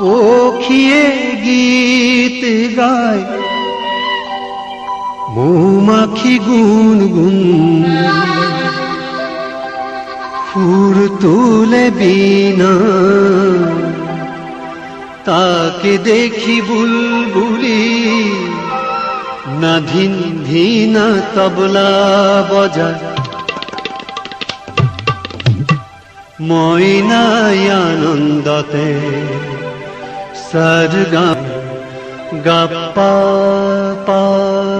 পখিয়ে গীত গায়, মৌমাখি গুনগুন সুর তুলে বিনা, তাকে দেখি বুলবুলি না ধিন ধিনা তবলা বজায়। ময়নায় আনন্দতে সরগা গা পা পা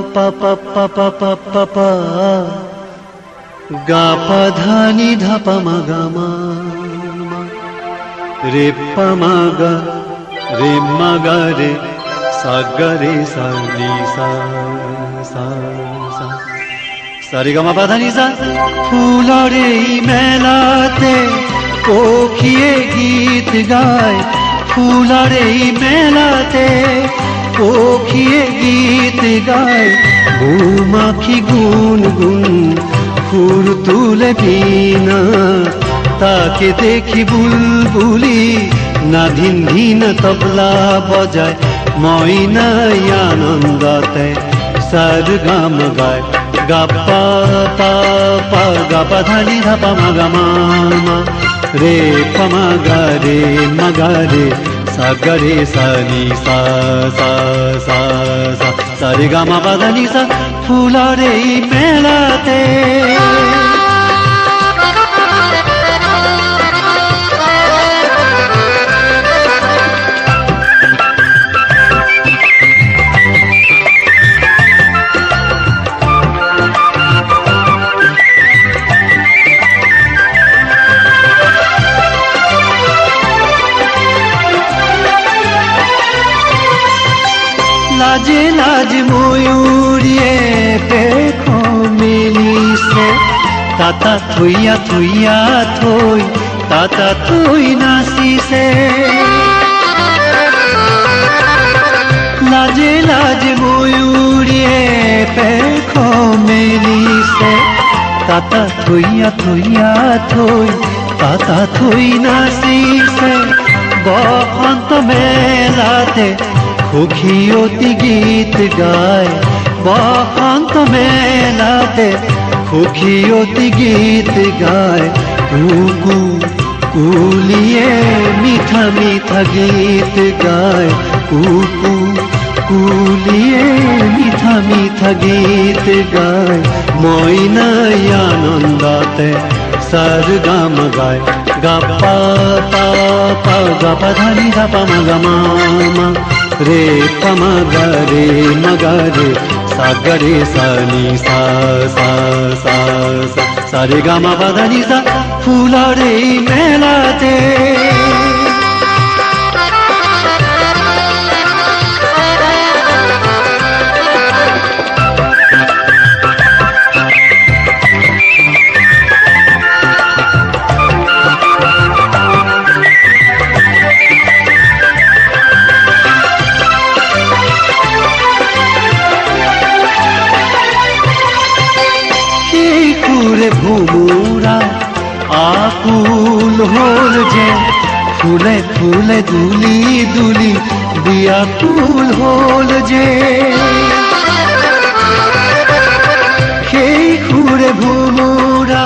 পা পা পা পা পা পা পা গা পা ধানি ধাপা মা গা মা রে পা মা গা রে মা গা রে সা গা রে সা নি সা সা সা সা রে গা মা পা ধা নি সা। ফুলের এই মেলাতে পখিয়ে গীত গায়, ফুলের এই মেলাতে পখিয়ে গীত গায়, মৌমাখি গুনগুন সুর তুলে বিনা, তাকে দেখি বুলবুলি না ধিন ধিন তবলা বজায়। ময়নায় আনন্দতে সরগম গায়, গা পা পা পা গা পা ধা নি ধা পা মা গা মা মা রে পা মা গা রে মা গা রে সা গা রে সা নি সা সা সা সা সা রে গা মা পা ধা নি সা। ফুলের এই মেলাতে লাজে লাজ ময়ূরিয়ে পেখো মিলিছে, তাতা থইয়া থইয়া থই তাতা থই নাচিছে। লাজে লাজ ময়ূরিয়ে পেখো মিলিছে, তাতা থইয়া থইয়া থই তাতা থই নাচিছে। বসন্ত মেলাতে খুখিয়তি গীত গায়, বসন্ত মেলাতে খুখিয়তি গীত গায়, কুকু কুলিয়ে মিঠা মিঠা গীত গায়, কুকু কুলিয়ে মিঠা মিঠা গীত গায়। ময়নায় আনন্দতে সরগম গায়, গা পা পা পা গা পা ধা নি ধা পা মা গা মা মা রে পা মা গা রে মা গা রে সা গা রে সা নি সা সা সা সা সা রে গা মা পা ধা নি সা। ফুলের এই মেলাতে ভুমুরা আকুল হল যে, ফুলে ফুলে দুলি দুলি বিয়াকুল হল যে। সেই খুরে ভুমুরা